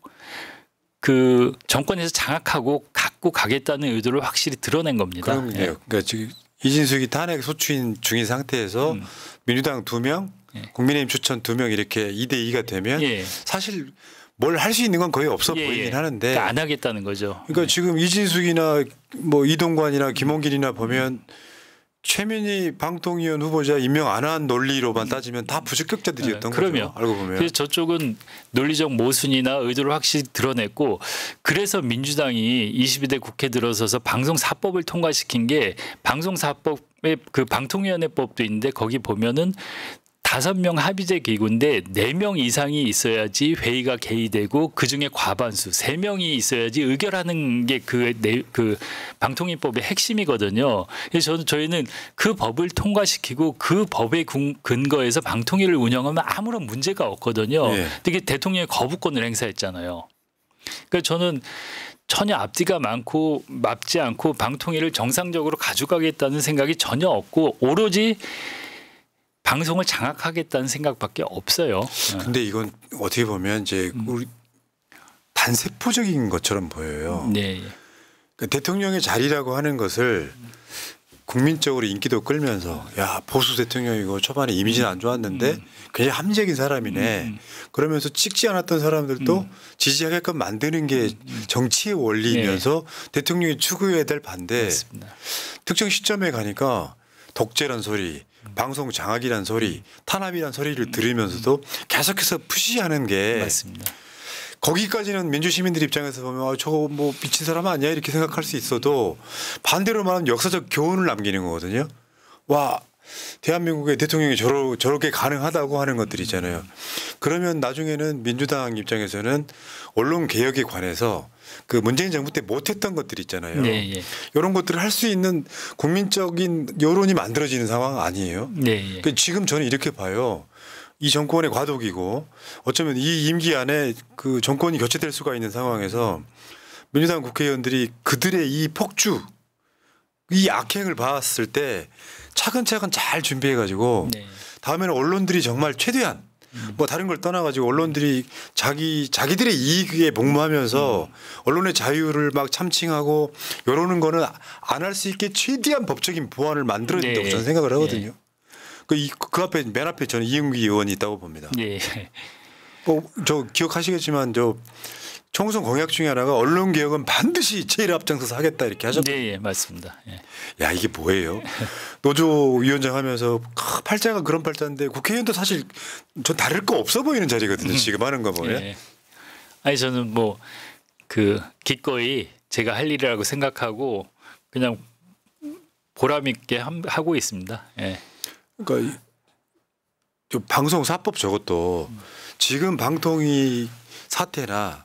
그 정권에서 장악하고 갖고 가겠다는 의도를 확실히 드러낸 겁니다. 그럼요. 그러니까 지금 이진숙이 탄핵 소추인 중인 상태에서 민주당 2명, 국민의힘 추천 2명 이렇게 2대 2가 되면 사실 뭘 할 수 있는 건 거의 없어 보이긴 하는데 그러니까 안 하겠다는 거죠. 그러니까 지금 이진숙이나 뭐 이동관이나 김홍길이나 보면 최민희 방통위원 후보자 임명 안 한 논리로만 따지면 다 부적격자들이었던 거죠. 알고 보면. 그래서 저쪽은 논리적 모순이나 의도를 확실히 드러냈고 그래서 민주당이 22대 국회 들어서서 방송사법을 통과시킨 게 방송사법의 그 방통위원회법도 있는데 거기 보면은 5명 합의제 기구인데 4명 이상이 있어야지 회의가 개의되고 그중에 과반수 3명이 있어야지 의결하는 게 그 방통위법의 핵심이거든요. 그래서 저희는 그 법을 통과시키고 그 법의 근거에서 방통위를 운영하면 아무런 문제가 없거든요. 근데 대통령이 거부권을 행사했잖아요. 그러니까 저는 전혀 앞뒤가 맞지 않고 방통위를 정상적으로 가져가겠다는 생각이 전혀 없고 오로지 방송을 장악하겠다는 생각밖에 없어요. 근데 이건 어떻게 보면 이제 우리 반세포적인 것처럼 보여요. 네. 그러니까 대통령의 자리라고 하는 것을 국민적으로 인기도 끌면서 야 보수 대통령이고 초반에 이미지는 안 좋았는데 굉장히 합리적인 사람이네. 그러면서 찍지 않았던 사람들도 지지하게끔 만드는 게 정치의 원리이면서 대통령이 추구해야 될 반대. 맞습니다. 특정 시점에 가니까 독재란 소리, 방송 장악이란 소리, 탄압이란 소리를 들으면서도 계속해서 푸시하는 게 맞습니다. 거기까지는 민주시민들 입장에서 보면 저거 뭐 미친 사람 아니야 이렇게 생각할 수 있어도 반대로 말하면 역사적 교훈을 남기는 거거든요. 와 대한민국의 대통령이 저렇게 가능하다고 하는 것들 있잖아요. 그러면 나중에는 민주당 입장에서는 언론 개혁에 관해서 그 문재인 정부 때 못했던 것들 있잖아요. 네, 예. 이런 것들을 할 수 있는 국민적인 여론이 만들어지는 상황 아니에요. 네, 예. 그러니까 지금 저는 이렇게 봐요. 이 정권의 과도기고 어쩌면 이 임기 안에 그 정권이 교체될 수가 있는 상황에서 민주당 국회의원들이 그들의 이 폭주, 이 악행을 봤을 때 차근차근 잘 준비해 가지고 네. 다음에는 언론들이 정말 최대한 뭐 다른 걸 떠나가지고 언론들이 자기들의 이익에 복무하면서 언론의 자유를 막 참칭하고 이러는 거는 안 할 수 있게 최대한 법적인 보완을 만들어야 된다고 네. 저는 생각을 하거든요. 그 앞에 맨 앞에 저는 이용기 의원이 있다고 봅니다. 예. 저 기억하시겠지만 저 총선 공약 중에 하나가 언론 개혁은 반드시 제일 앞장서서 하겠다 이렇게 하셨거든요. 네, 예, 맞습니다. 예. 야 이게 뭐예요? 노조 위원장 하면서 팔자가 그런 팔자인데 국회의원도 사실 전 다를 거 없어 보이는 자리거든요. 지금 하는 거 보면. 예. 아니 저는 뭐 그 기꺼이 제가 할 일이라고 생각하고 그냥 보람 있게 하고 있습니다. 예. 그러니까 이 방송 사법 저것도 지금 방통위 사태나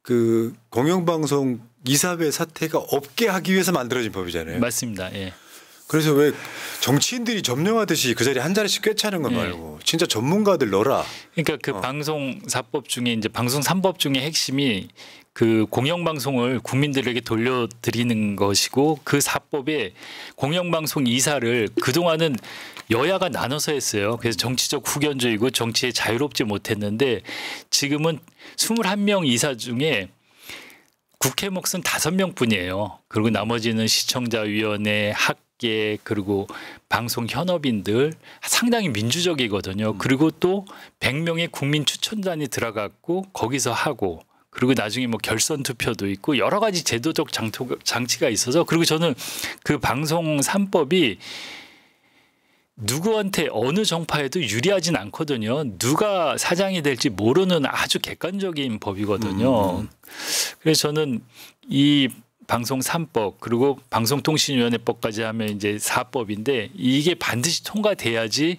그 공영방송 이사회 사태가 없게 하기 위해서 만들어진 법이잖아요. 맞습니다. 예. 그래서 왜 정치인들이 점령하듯이 그 자리에 한 자리씩 꿰차는 거 말고 진짜 전문가들 넣어라. 그러니까 그 방송 4법 중에 이제 방송 3법 중에 핵심이 그 공영방송을 국민들에게 돌려드리는 것이고 그 4법에 공영방송 이사를 그동안은 여야가 나눠서 했어요. 그래서 정치적 후견적이고 정치에 자유롭지 못했는데 지금은 21명 이사 중에 국회 몫은 5명뿐이에요. 그리고 나머지는 시청자위원회, 학계 그리고 방송 현업인들 상당히 민주적이거든요. 그리고 또 100명의 국민 추천단이 들어갔고 거기서 하고 그리고 나중에 뭐 결선 투표도 있고 여러 가지 제도적 장치가 있어서 그리고 저는 그 방송 3법이 누구한테 어느 정파에도 유리하진 않거든요. 누가 사장이 될지 모르는 아주 객관적인 법이거든요. 그래서 저는 이 방송 3법 그리고 방송통신위원회법까지 하면 이제 4법인데 이게 반드시 통과돼야지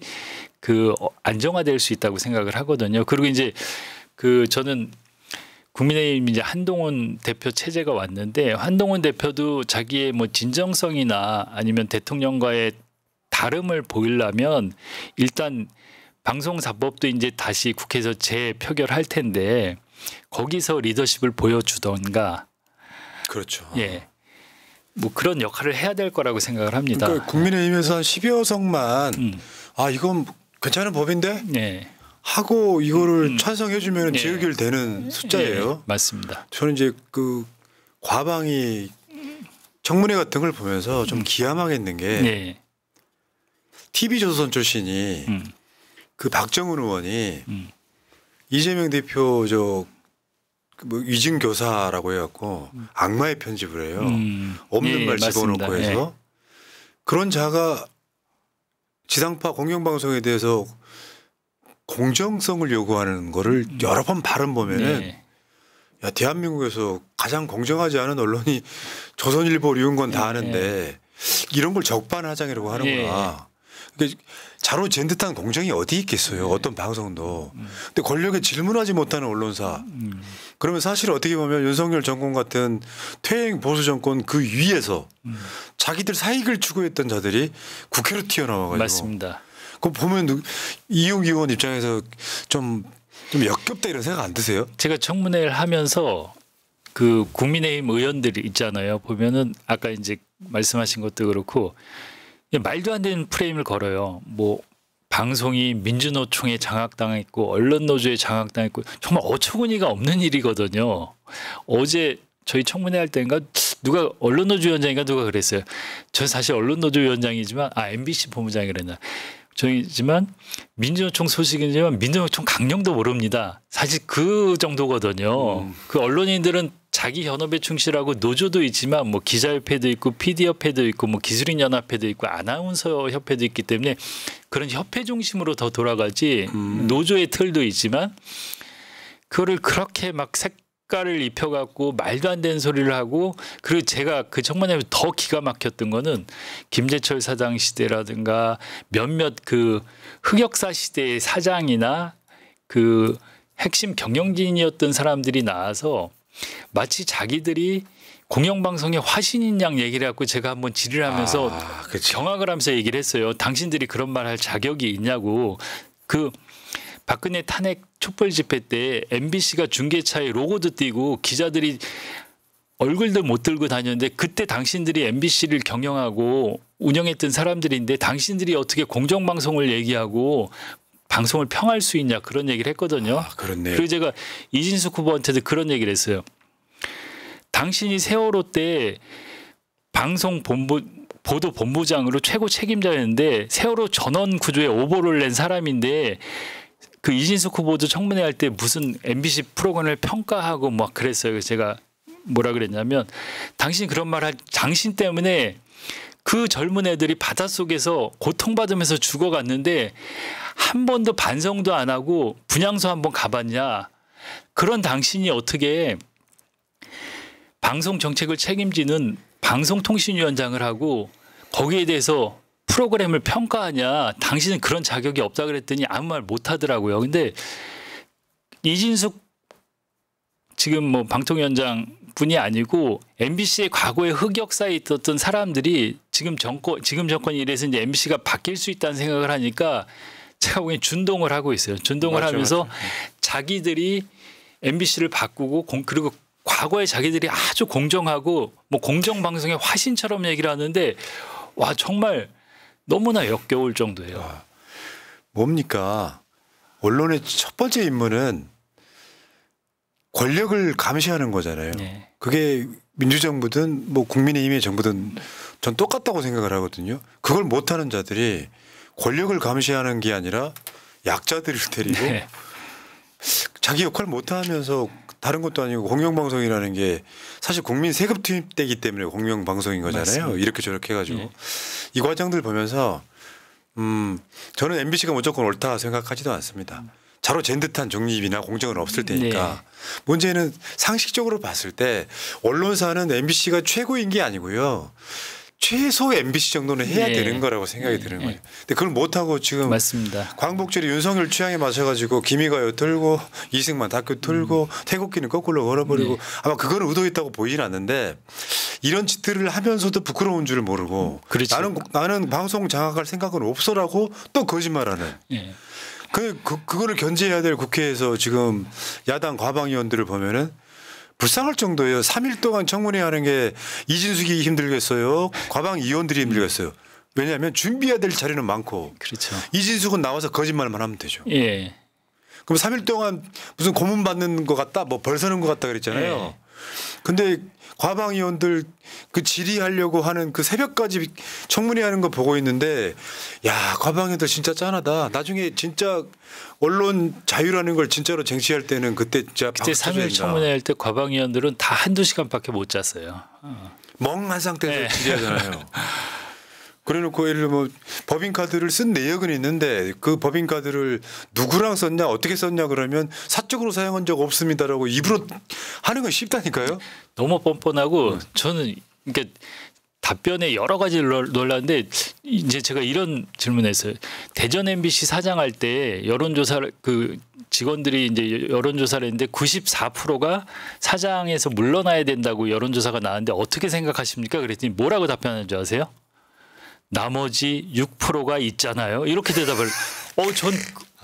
그 안정화될 수 있다고 생각을 하거든요. 그리고 이제 그 저는 국민의힘 이제 한동훈 대표 체제가 왔는데 한동훈 대표도 자기의 뭐 진정성이나 아니면 대통령과의 다름을 보이려면 일단 방송사법도 이제 다시 국회에서 재표결할 텐데 거기서 리더십을 보여주던가 그렇죠. 예. 뭐 그런 역할을 해야 될 거라고 생각을 합니다. 그러니까 국민의힘에서 한 10여 석만 아 이건 괜찮은 법인데 네. 하고 이거를 찬성해 주면 네. 재의결되는 숫자예요. 네, 맞습니다. 저는 이제 그 과방위 청문회 같은 걸 보면서 좀 기함하겠는 게 네. TV조선 출신이 그 박정훈 의원이 이재명 대표 뭐 위증교사라고 해갖고 악마의 편집을 해요. 없는 네, 말 맞습니다. 집어넣고 해서 그런 자가 지상파 공영방송에 대해서 공정성을 요구하는 거를 여러 번 발언 보면은 네. 야 대한민국에서 가장 공정하지 않은 언론이 조선일보, 리운건 다 하는데 이런 걸 적반하장이라고 하는구나. 그러니까 자로 잰 듯한 공정이 어디 있겠어요. 어떤 방송도. 근데 권력에 질문하지 못하는 언론사. 그러면 사실 어떻게 보면 윤석열 정권 같은 퇴행 보수 정권 그 위에서 자기들 사익을 추구했던 자들이 국회로 튀어나와가지고. 맞습니다. 그거 보면 이용 의원 입장에서 좀 역겹다 이런 생각 안 드세요? 제가 청문회를 하면서 그 국민의힘 의원들이 있잖아요. 보면은 아까 이제 말씀하신 것도 그렇고 말도 안 되는 프레임을 걸어요. 뭐 방송이 민주노총에 장악당했고 언론노조에 장악당했고 정말 어처구니가 없는 일이거든요. 어제 저희 청문회 할 때인가 누가 언론노조 위원장인가 누가 그랬어요. 저 사실 언론노조 위원장이지만 MBC 본부장이 그랬나. 저희지만 민주노총 소식이지만 민주노총 강령도 모릅니다. 사실 그 정도거든요. 그 언론인들은 자기 현업에 충실하고 노조도 있지만 뭐 기자협회도 있고 PD협회도 있고 뭐 기술인연합회도 있고 아나운서 협회도 있기 때문에 그런 협회 중심으로 더 돌아가지 노조의 틀도 있지만 그거를 그렇게 막 색깔을 입혀갖고 말도 안 되는 소리를 하고 그리고 제가 그 청문회에서 더 기가 막혔던 거는 김재철 사장 시대라든가 몇몇 그 흑역사 시대의 사장이나 그 핵심 경영진이었던 사람들이 나와서 마치 자기들이 공영방송의 화신인 양 얘기를 해갖고 제가 한번 질의를 하면서 경악을 하면서 얘기를 했어요. 당신들이 그런 말 할 자격이 있냐고. 그 박근혜 탄핵 촛불 집회 때 MBC가 중계차에 로고도 띄고 기자들이 얼굴도 못 들고 다녔는데 그때 당신들이 MBC를 경영하고 운영했던 사람들인데 당신들이 어떻게 공정방송을 얘기하고 방송을 평할 수 있냐 그런 얘기를 했거든요. 그렇네요. 그리고 제가 이진숙 후보한테도 그런 얘기를 했어요. 당신이 세월호 때 방송 보도 본부장으로 최고 책임자였는데 세월호 전원 구조에 오보를 낸 사람인데 그 이진숙 후보도 청문회 할 때 무슨 MBC 프로그램을 평가하고 막 그랬어요. 그래서 제가 뭐라 그랬냐면 당신 그런 말 할 당신 때문에 그 젊은 애들이 바닷속에서 고통받으면서 죽어갔는데 한 번도 반성도 안 하고 분향소 한번 가봤냐. 그런 당신이 어떻게 방송 정책을 책임지는 방송통신위원장을 하고 거기에 대해서 프로그램을 평가하냐. 당신은 그런 자격이 없다 그랬더니 아무 말 못하더라고요. 근데 이진숙 지금 뭐 방통위원장 뿐이 아니고 MBC의 과거의 흑역사에 있었던 사람들이 지금 정권이 이래서 이제 MBC가 바뀔 수 있다는 생각을 하니까 제가 보기엔 준동을 하고 있어요. 준동을 하면서 자기들이 MBC를 바꾸고 그리고 과거에 자기들이 아주 공정하고 뭐 공정방송의 화신처럼 얘기를 하는데 와 정말 너무나 역겨울 정도예요. 뭡니까? 언론의 첫 번째 임무는 권력을 감시하는 거잖아요. 네. 그게 민주정부든 뭐 국민의힘의 정부든 전 똑같다고 생각을 하거든요. 그걸 못하는 자들이 권력을 감시하는 게 아니라 약자들을 데리고 네. 자기 역할을 못하면서 다른 것도 아니고 공영방송이라는 게 사실 국민 세금 투입되기 때문에 공영방송인 거잖아요. 맞습니다. 이렇게 저렇게 해가지고 네. 이 과정들 보면서 저는 MBC가 무조건 옳다 생각하지도 않습니다. 자로 잰 듯한 중립이나 공정은 없을 테니까. 네. 문제는 상식적으로 봤을 때 언론사는 MBC가 최고인 게 아니고요. 최소 MBC 정도는 해야 네. 되는 거라고 생각이 네. 드는 거예요. 근데 그걸 못하고 지금 맞습니다. 광복절에 윤석열 취향에 맞춰가지고 기미가요 틀고 이승만 다큐 틀고 태극기는 거꾸로 걸어버리고 아마 그거는 의도했다고 보이진 않는데 이런 짓들을 하면서도 부끄러운 줄을 모르고 그렇죠. 나는 방송 장악할 생각은 없어라고 또 거짓말하는. 네. 그거를 견제해야 될 국회에서 지금 야당 과방위원들을 보면은 불쌍할 정도예요. 3일 동안 청문회 하는 게 이진숙이 힘들겠어요. 과방위원들이 힘들겠어요. 왜냐하면 준비해야 될 자리는 많고. 그렇죠. 이진숙은 나와서 거짓말만 하면 되죠. 예. 그럼 3일 동안 무슨 고문 받는 것 같다, 뭐 벌 서는 것 같다 그랬잖아요. 네. 근데 과방위원들 그 질의하려고 하는 그 새벽까지 청문회 하는 거 보고 있는데 야, 과방위원들 진짜 짠하다. 나중에 진짜 언론 자유라는 걸 진짜로 쟁취할 때는 그때 진짜 그때 3일 청문회 할 때 과방위원들은 다 한두 시간밖에 못 잤어요. 멍한 상태에서 네. 질의하잖아요. 그래놓고 예를 들면 뭐 법인카드를 쓴 내역은 있는데 그 법인카드를 누구랑 썼냐 어떻게 썼냐 그러면 사적으로 사용한 적 없습니다라고 입으로 하는 건 쉽다니까요. 너무 뻔뻔하고 저는 그러니까 답변에 여러 가지를 놀랐는데 이제 제가 이런 질문했어요. 대전 MBC 사장할 때 여론조사를 그 직원들이 이제 여론조사를 했는데 94%가 사장에서 물러나야 된다고 여론조사가 나왔는데 어떻게 생각하십니까? 그랬더니 뭐라고 답변하는 줄 아세요? 나머지 6%가 있잖아요. 이렇게 대답을. 전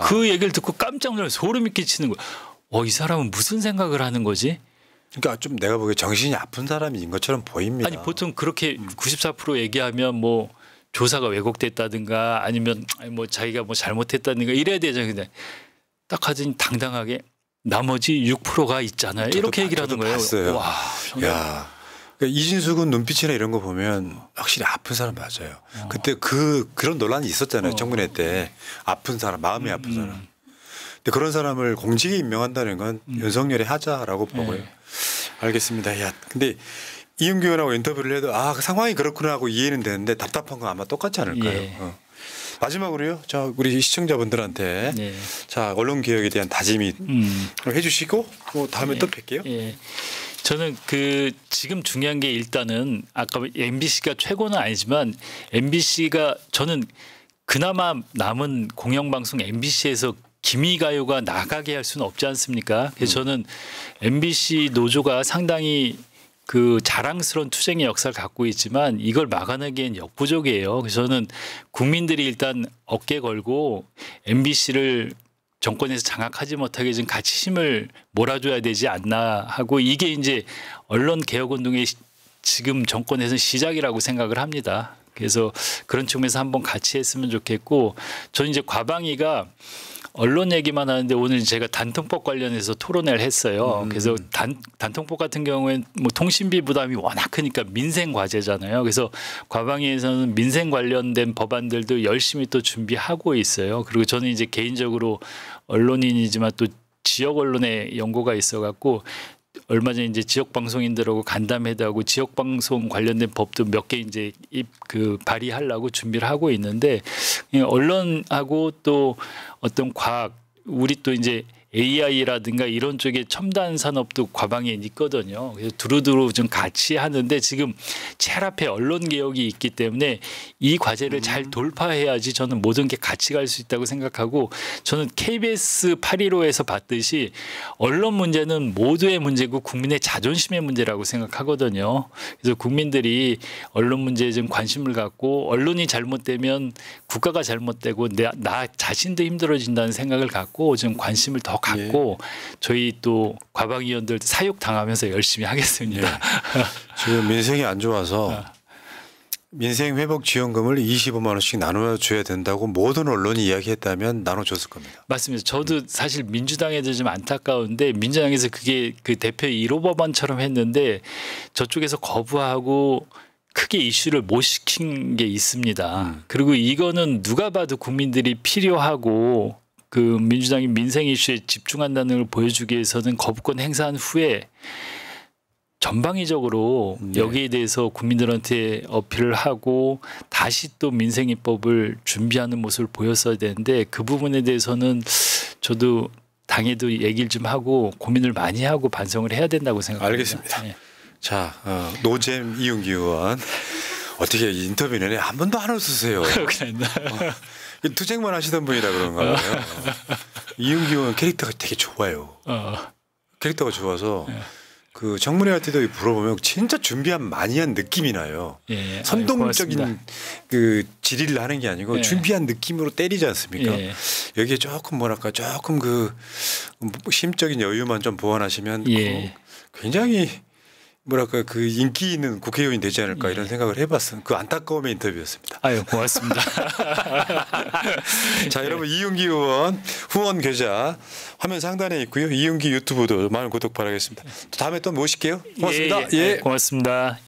그 얘기를 듣고 깜짝 놀라서 소름이 끼치는 거예요. 이 사람은 무슨 생각을 하는 거지? 그러니까 좀 내가 보기에 정신이 아픈 사람인 것처럼 보입니다. 아니 보통 그렇게 94% 얘기하면 뭐 조사가 왜곡됐다든가 아니면 뭐 자기가 뭐 잘못했다든가 이래야 되잖아요. 근데 딱 하더니 당당하게 나머지 6%가 있잖아요. 이렇게 얘기를 하는 거예요. 봤어요. 와, 정말. 야, 그러니까 이진숙은 눈빛이나 이런 거 보면 확실히 아픈 사람 맞아요. 그때 그런 논란이 있었잖아요. 청문회 때 아픈 사람, 마음이 아픈 사람. 근데 그런 사람을 공직에 임명한다는 건 윤석열이 하자라고 보고요. 알겠습니다. 야, 근데 이은규 의원하고 인터뷰를 해도 그 상황이 그렇구나 하고 이해는 되는데 답답한 건 아마 똑같지 않을까요? 예. 마지막으로요. 자, 우리 시청자분들한테 예. 자, 언론 개혁에 대한 다짐이 해주시고 뭐 다음에 또 뵐게요. 예. 저는 지금 중요한 게 일단은 아까 MBC가 최고는 아니지만 MBC가 저는 그나마 남은 공영방송 MBC에서 기미가요가 나가게 할 수는 없지 않습니까? 그래서 저는 MBC 노조가 상당히 자랑스러운 투쟁의 역사를 갖고 있지만 이걸 막아내기엔 역부족이에요. 그래서 저는 국민들이 일단 어깨 걸고 MBC를 정권에서 장악하지 못하게 좀 같이 힘을 몰아줘야 되지 않나 하고 이게 이제 언론 개혁 운동의 지금 정권에서는 시작이라고 생각을 합니다. 그래서 그런 측면에서 한번 같이 했으면 좋겠고 저는 이제 과방위가 언론 얘기만 하는데 오늘 제가 단통법 관련해서 토론회를 했어요. 그래서 단통법 같은 경우에는 뭐 통신비 부담이 워낙 크니까 민생 과제잖아요. 그래서 과방위에서는 민생 관련된 법안들도 열심히 또 준비하고 있어요. 그리고 저는 이제 개인적으로 언론인이지만 또 지역 언론에 연고가 있어갖고 얼마 전에 이제 지역 방송인들하고 간담회도 하고 지역 방송 관련된 법도 몇 개 이제 발의하려고 준비를 하고 있는데 언론하고 또 어떤 과학 우리 또 이제 AI라든가 이런 쪽에 첨단 산업도 과방에 있거든요. 그래서 두루두루 좀 같이 하는데 지금 제일 앞에 언론 개혁이 있기 때문에 이 과제를 잘 돌파해야지 저는 모든 게 같이 갈 수 있다고 생각하고 저는 KBS 815에서 봤듯이 언론 문제는 모두의 문제고 국민의 자존심의 문제라고 생각하거든요. 그래서 국민들이 언론 문제에 좀 관심을 갖고 언론이 잘못되면 국가가 잘못되고 나 자신도 힘들어진다는 생각을 갖고 좀 관심을 더 갖고 저희 또 과방위원들 사육 당하면서 열심히 하겠습니다. 지금 민생이 안 좋아서 민생 회복 지원금을 25만 원씩 나눠줘야 된다고 모든 언론이 이야기했다면 나눠줬을 겁니다. 맞습니다. 저도 사실 민주당에도 좀 안타까운데 민주당에서 그게 대표 1호 법안처럼 했는데 저쪽에서 거부하고 크게 이슈를 못 시킨 게 있습니다. 그리고 이거는 누가 봐도 국민들이 필요하고 민주당이 민생 이슈에 집중한다는 걸 보여주기 위해서는 거부권 행사한 후에 전방위적으로 여기에 대해서 국민들한테 어필을 하고 다시 또 민생 입법을 준비하는 모습을 보였어야 되는데 그 부분에 대해서는 저도 당에도 얘기를 좀 하고 고민을 많이 하고 반성을 해야 된다고 생각합니다. 알겠습니다. 네. 자, 노잼 이윤기 의원 어떻게 인터뷰 내내 한 번도 안 웃으세요? 투쟁만 하시던 분이라 그런가요? 이윤기 의원 캐릭터가 되게 좋아요. 캐릭터가 좋아서 정문회 할 때도 물어보면 진짜 준비한 많이 한 느낌이 나요. 예, 선동적인 질의를 하는 게 아니고 준비한 느낌으로 때리지 않습니까? 여기에 조금 뭐랄까 조금 심적인 여유만 좀 보완하시면 굉장히 뭐랄까 인기 있는 국회의원이 되지 않을까 이런 생각을 해봤어요. 안타까움의 인터뷰였습니다. 아유 고맙습니다. 자 여러분 이윤기 의원 후원 계좌 화면 상단에 있고요. 이윤기 유튜브도 많은 구독 바라겠습니다. 다음에 또 모실게요. 고맙습니다. 고맙습니다.